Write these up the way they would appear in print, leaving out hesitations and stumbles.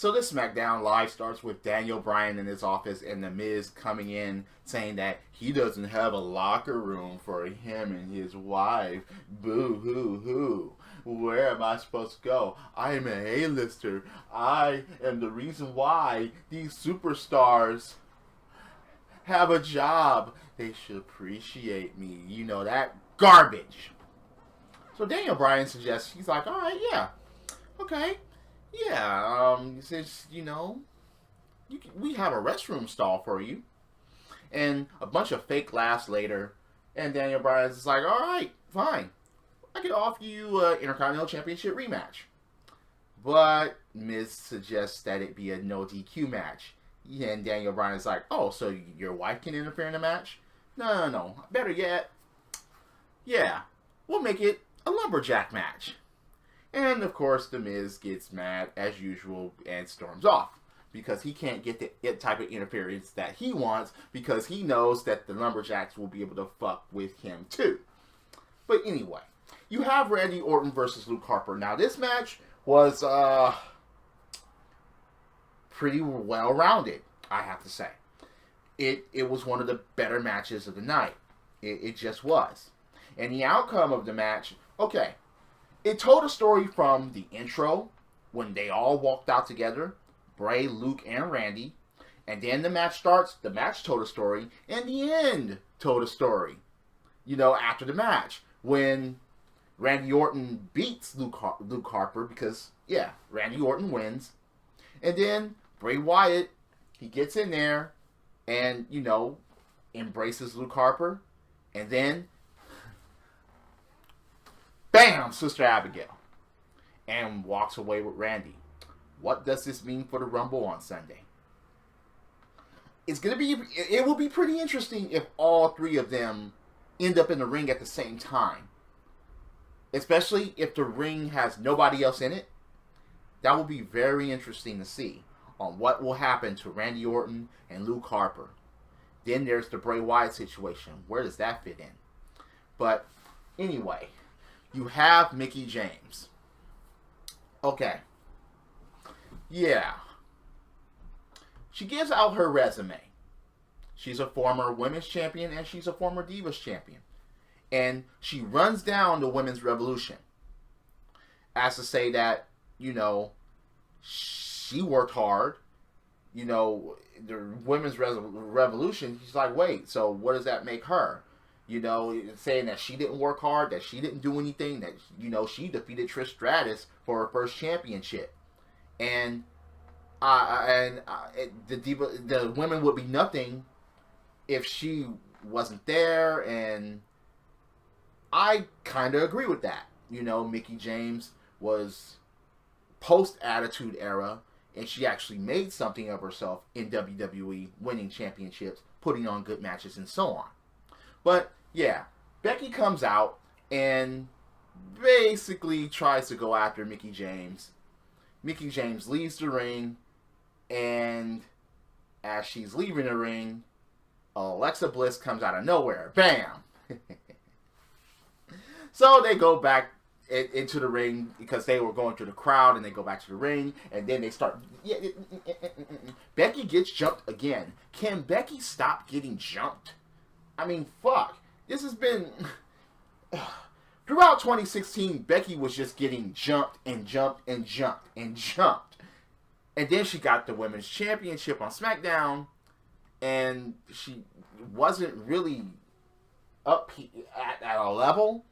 So this SmackDown Live starts with Daniel Bryan in his office and The Miz coming in saying that he doesn't have a locker room for him and his wife. Boo hoo hoo. Where am I supposed to go? I am an A-lister. I am the reason why these superstars have a job. They should appreciate me. You know, that garbage. So Daniel Bryan suggests, he's like, alright, yeah. Okay. Yeah, since, you know, we have a restroom stall for you. And a bunch of fake laughs later, and Daniel Bryan's like, alright, fine. I could offer you an Intercontinental Championship rematch. But Miz suggests that it be a no DQ match. And Daniel Bryan's like, oh, so your wife can interfere in the match? No. Better yet, yeah, we'll make it a lumberjack match. And, of course, The Miz gets mad, as usual, and storms off. Because he can't get the type of interference that he wants, because he knows that the lumberjacks will be able to fuck with him, too. But anyway, you have Randy Orton versus Luke Harper. Now, this match was pretty well-rounded, I have to say. It was one of the better matches of the night. It just was. And the outcome of the match, okay, it told a story from the intro, when they all walked out together, Bray, Luke, and Randy. And then the match starts, the match told a story, and the end told a story. You know, after the match, when Randy Orton beats Luke Harper, because, yeah, Randy Orton wins. And then Bray Wyatt, he gets in there and, you know, embraces Luke Harper. And then, bam, Sister Abigail. And walks away with Randy. What does this mean for the Rumble on Sunday? It will be pretty interesting if all three of them end up in the ring at the same time. Especially if the ring has nobody else in it. That will be very interesting to see on what will happen to Randy Orton and Luke Harper. Then there's the Bray Wyatt situation. Where does that fit in? But anyway, you have Mickie James. Okay. Yeah. She gives out her resume. She's a former women's champion and she's a former divas champion. And she runs down the women's revolution. As to say that, you know, she worked hard. You know, the women's revolution, she's like, wait, so what does that make her? You know, saying that she didn't work hard, that she didn't do anything, that, you know, she defeated Trish Stratus for her first championship. And the women would be nothing if she wasn't there, and I kind of agree with that. You know, Mickie James was post-Attitude Era, and she actually made something of herself in WWE, winning championships, putting on good matches, and so on. But, yeah, Becky comes out and basically tries to go after Mickie James. Mickie James leaves the ring, and as she's leaving the ring, Alexa Bliss comes out of nowhere. Bam! So they go back into the ring because they were going through the crowd, and they go back to the ring, and then they start... Becky gets jumped again. Can Becky stop getting jumped? I mean, fuck. This has been... Throughout 2016, Becky was just getting jumped and jumped and jumped and jumped. And then she got the Women's Championship on SmackDown, and she wasn't really up at a level.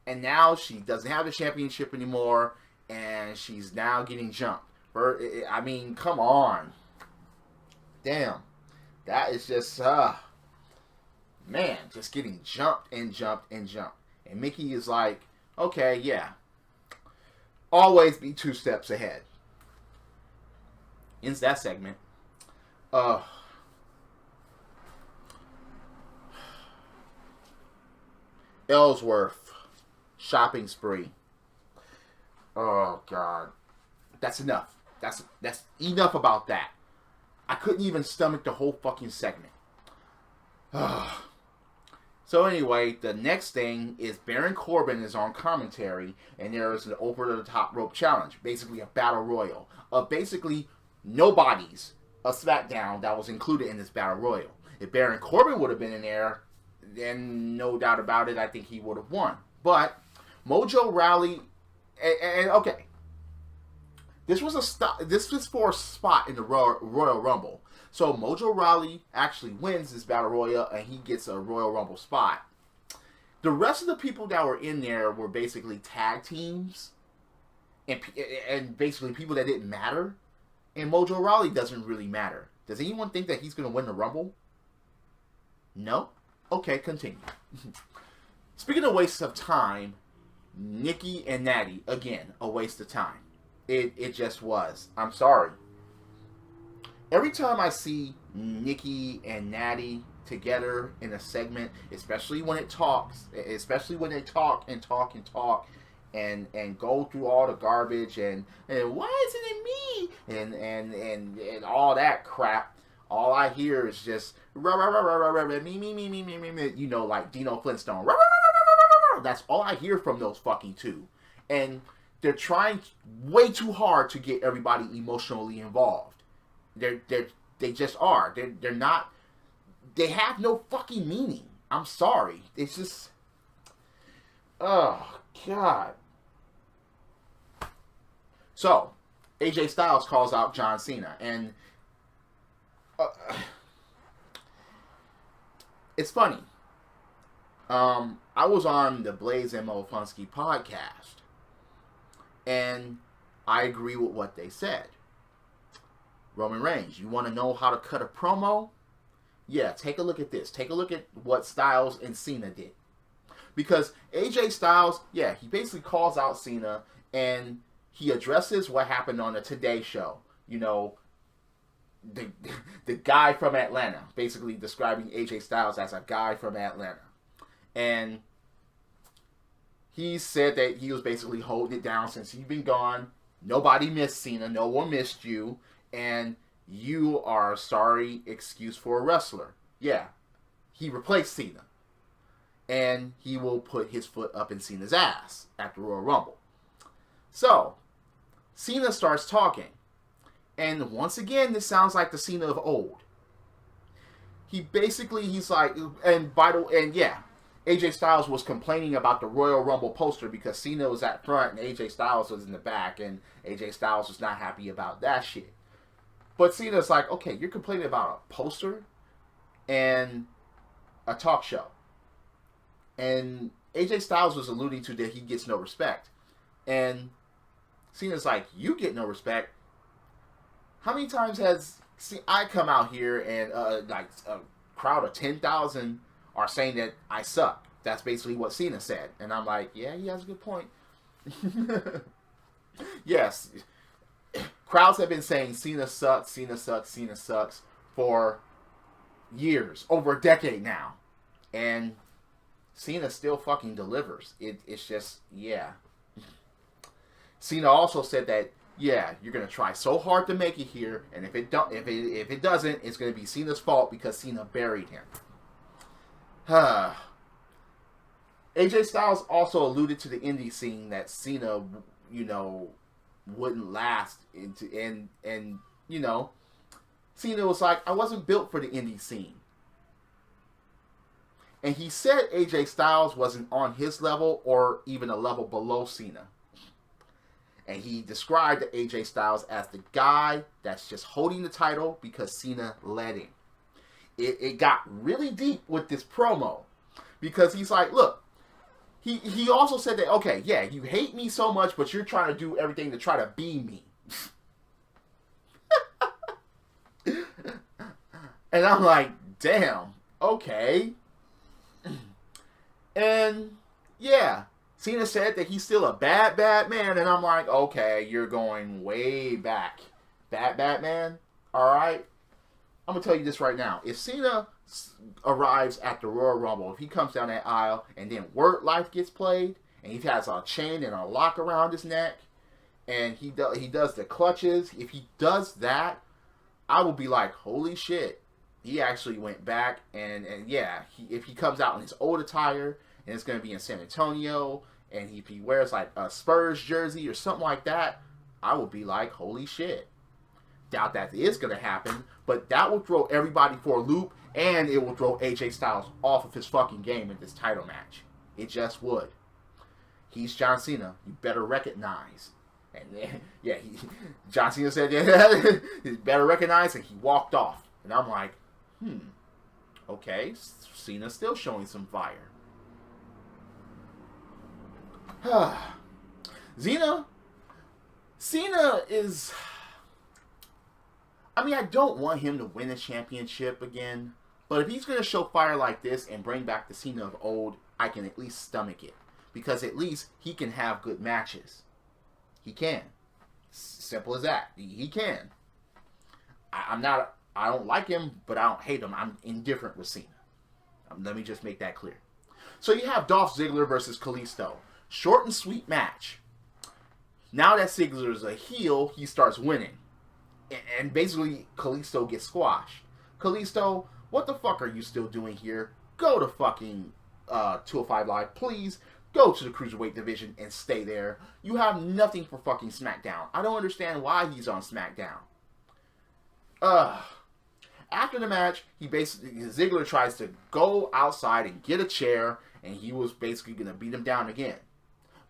And now she doesn't have the championship anymore, and she's now getting jumped. I mean, come on. Damn. That is just, man, just getting jumped and jumped and jumped. And Mickie is like, okay, yeah. Always be 2 steps ahead. Ends that segment. Ellsworth. Shopping spree. Oh, God. That's enough. That's enough about that. I couldn't even stomach the whole fucking segment. So anyway, the next thing is Baron Corbin is on commentary, and there is an over-the-top rope challenge. Basically a battle royal. Of basically nobodies of SmackDown that was included in this Battle Royal. If Baron Corbin would have been in there, then no doubt about it, I think he would have won. But Mojo Rawley, and okay, this was for a spot in the Royal Rumble. So Mojo Rawley actually wins this Battle Royal, and he gets a Royal Rumble spot. The rest of the people that were in there were basically tag teams, and basically people that didn't matter. And Mojo Rawley doesn't really matter. Does anyone think that he's going to win the Rumble? No? Okay, continue. Speaking of wastes of time, Nikki and Natty, again, a waste of time. It just was. I'm sorry. Every time I see Nikki and Natty together in a segment, especially when they talk and go through all the garbage and why isn't it me and all that crap, all I hear is just me, you know, like Dino Flintstone. That's all I hear from those fucking two. And they're trying way too hard to get everybody emotionally involved. They just are. They're not. They have no fucking meaning. I'm sorry. It's just. Oh God. So, AJ Styles calls out John Cena, and it's funny. I was on the Blaze and Melfunsky podcast, and I agree with what they said. Roman Reigns, you want to know how to cut a promo? Yeah, take a look at this. Take a look at what Styles and Cena did. Because AJ Styles, yeah, he basically calls out Cena, and he addresses what happened on the Today Show. You know, the guy from Atlanta, basically describing AJ Styles as a guy from Atlanta. And he said that he was basically holding it down since he'd been gone. Nobody missed Cena. No one missed you. And you are a sorry excuse for a wrestler. Yeah, he replaced Cena. And he will put his foot up in Cena's ass at the Royal Rumble. So, Cena starts talking. And once again, this sounds like the Cena of old. He's like, and yeah, AJ Styles was complaining about the Royal Rumble poster because Cena was at front and AJ Styles was in the back, and AJ Styles was not happy about that shit. But Cena's like, okay, you're complaining about a poster and a talk show. And AJ Styles was alluding to that he gets no respect. And Cena's like, you get no respect? How many times has I come out here and like a crowd of 10,000 are saying that I suck? That's basically what Cena said. And I'm like, yeah, he has a good point. Yes. Crowds have been saying Cena sucks, Cena sucks, Cena sucks for years, over a decade now. And Cena still fucking delivers. It's just, yeah. Cena also said that, yeah, you're gonna try so hard to make it here, and if it doesn't, it's gonna be Cena's fault because Cena buried him. AJ Styles also alluded to the indie scene that Cena, you know, wouldn't last and you know, Cena was like, I wasn't built for the indie scene. And he said AJ Styles wasn't on his level or even a level below Cena. And he described AJ Styles as the guy that's just holding the title because Cena led him. It got really deep with this promo because he's like, look, he also said that, okay, yeah, you hate me so much, but you're trying to do everything to try to be me. And I'm like, damn, okay. And yeah, Cena said that he's still a bad man, and I'm like, okay, you're going way back. Bad man? Alright? I'm going to tell you this right now. If Cena arrives at the Royal Rumble, if he comes down that aisle, and then Word Life gets played, and he has a chain and a lock around his neck, and he does the clutches, if he does that, I will be like, holy shit. He actually went back, and yeah, if he comes out in his old attire, and it's going to be in San Antonio, and if he wears like a Spurs jersey or something like that, I would be like, holy shit. Doubt that is going to happen, but that will throw everybody for a loop, and it will throw AJ Styles off of his fucking game in this title match. It just would. He's John Cena. You better recognize. And yeah, John Cena said, yeah, you better recognize, and he walked off. And I'm like, okay, Cena's still showing some fire. Cena is... I mean, I don't want him to win a championship again, but if he's going to show fire like this and bring back the Cena of old, I can at least stomach it. Because at least he can have good matches. He can. Simple as that. He can. I don't like him, but I don't hate him. I'm indifferent with Cena. Let me just make that clear. So you have Dolph Ziggler versus Kalisto. Short and sweet match. Now that Ziggler is a heel, he starts winning. And basically, Kalisto gets squashed. Kalisto, what the fuck are you still doing here? Go to fucking 205 Live, please. Go to the Cruiserweight division and stay there. You have nothing for fucking SmackDown. I don't understand why he's on SmackDown. After the match, Ziggler tries to go outside and get a chair, and he was basically going to beat him down again.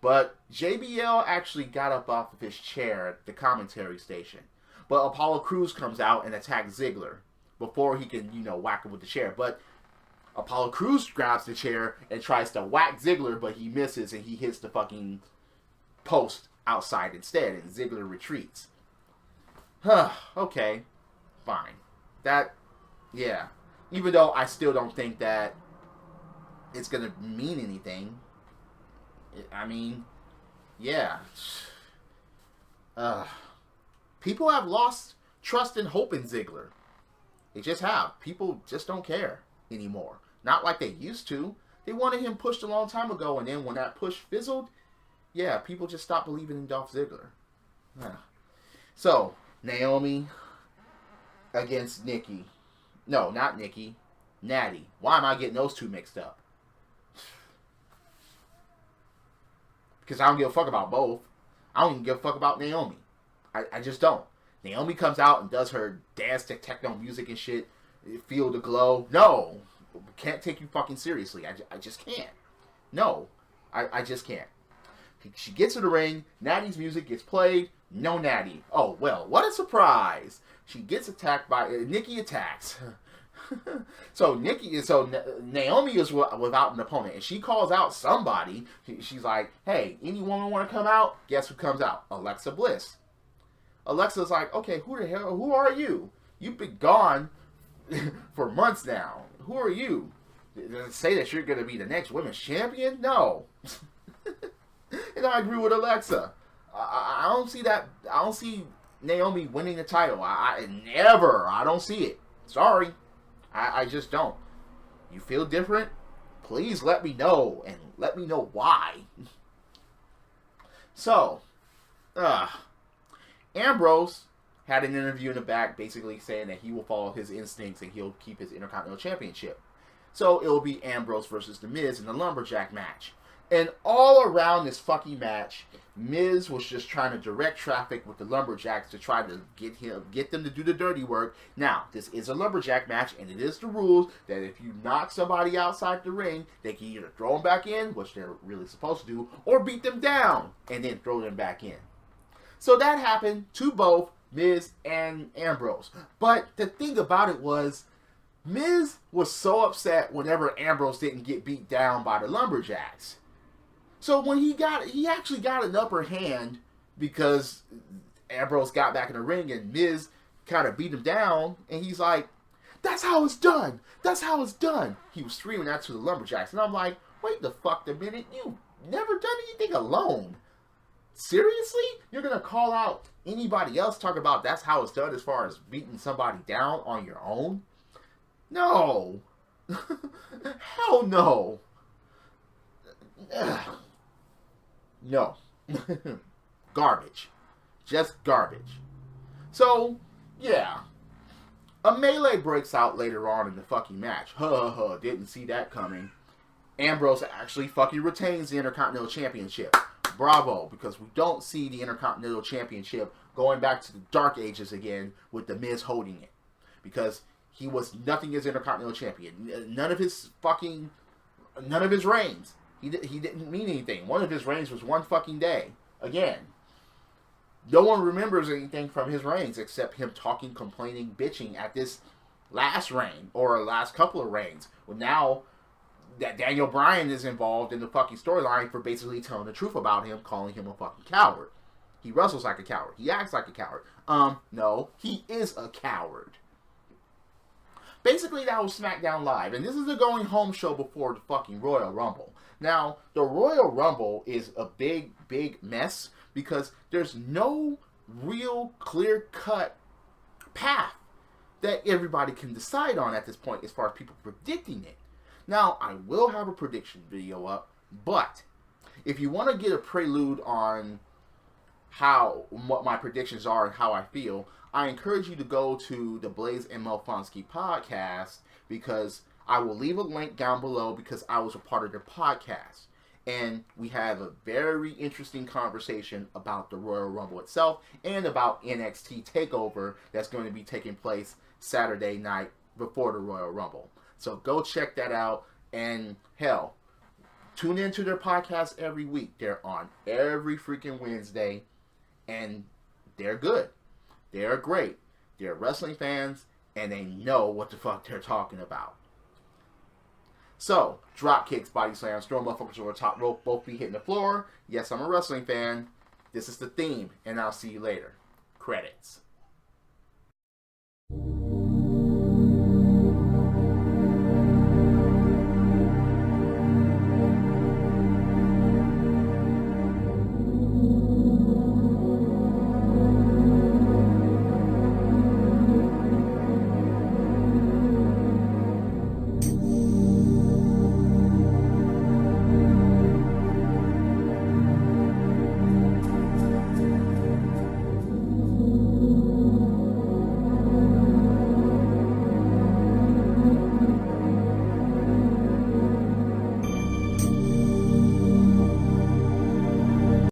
But JBL actually got up off of his chair at the commentary station. But Apollo Crews comes out and attacks Ziggler before he can, whack him with the chair. But Apollo Crews grabs the chair and tries to whack Ziggler, but he misses and he hits the fucking post outside instead, and Ziggler retreats. Okay, fine. Yeah. Even though I still don't think that it's going to mean anything. I mean, yeah. People have lost trust and hope in Ziggler. They just have. People just don't care anymore. Not like they used to. They wanted him pushed a long time ago, and then when that push fizzled, yeah, people just stopped believing in Dolph Ziggler. So, Naomi against Nikki. No, not Nikki. Natty. Why am I getting those two mixed up? Because I don't give a fuck about both. I don't even give a fuck about Naomi. I just don't. Naomi comes out and does her dance to techno music and shit. Feel the glow. No. Can't take you fucking seriously. I just can't. No. I just can't. She gets to the ring. Natty's music gets played. No Natty. Oh, well, what a surprise. She gets attacked by... Nikki attacks. So Naomi is without an opponent, and she calls out somebody. She's like, hey, any woman want to come out? Guess who comes out? Alexa Bliss. Alexa's like, okay, who are you? You've been gone for months now. Who are you? Say that you're going to be the next women's champion? No. And I agree with Alexa. I don't see that. I don't see Naomi winning the title. I don't see it. Sorry. I just don't. You feel different? Please let me know, and let me know why. So, Ambrose had an interview in the back basically saying that he will follow his instincts and he'll keep his Intercontinental Championship. So it will be Ambrose versus The Miz in the lumberjack match. And all around this fucking match, Miz was just trying to direct traffic with the lumberjacks to try to get them to do the dirty work. Now, this is a lumberjack match, and it is the rules that if you knock somebody outside the ring, they can either throw them back in, which they're really supposed to do, or beat them down and then throw them back in. So that happened to both Miz and Ambrose. But the thing about it was, Miz was so upset whenever Ambrose didn't get beat down by the lumberjacks. So when he actually got an upper hand because Ambrose got back in the ring and Miz kind of beat him down, and he's like, that's how it's done. That's how it's done. He was screaming that to the lumberjacks. And I'm like, wait the fuck a minute. You never done anything alone. Seriously? You're going to call out anybody else, talk about that's how it's done as far as beating somebody down on your own? No. Hell no. No. Garbage. Just garbage. So, yeah. A melee breaks out later on in the fucking match. Didn't see that coming. Ambrose actually fucking retains the Intercontinental Championship. Bravo, because we don't see the Intercontinental Championship going back to the Dark Ages again with The Miz holding it. Because he was nothing as Intercontinental Champion. None of his reigns. He didn't mean anything. One of his reigns was one fucking day. Again. No one remembers anything from his reigns except him talking, complaining, bitching at this last reign. Or last couple of reigns. Well, now that Daniel Bryan is involved in the fucking storyline for basically telling the truth about him, calling him a fucking coward. He wrestles like a coward. He acts like a coward. No. He is a coward. Basically, that was SmackDown Live. And this is the going home show before the fucking Royal Rumble. Now, the Royal Rumble is a big, big mess because there's no real clear-cut path that everybody can decide on at this point as far as people predicting it. Now, I will have a prediction video up, but if you want to get a prelude on what my predictions are and how I feel, I encourage you to go to the Blaze and Melfunsky podcast, because I will leave a link down below because I was a part of their podcast. And we have a very interesting conversation about the Royal Rumble itself and about NXT Takeover that's going to be taking place Saturday night before the Royal Rumble. So go check that out, and hell, tune into their podcast every week. They're on every freaking Wednesday, and they're good. They're great. They're wrestling fans, and they know what the fuck they're talking about. So, drop kicks, body slams, throw motherfuckers over the top rope, both feet hitting the floor. Yes, I'm a wrestling fan. This is the theme, and I'll see you later. Credits.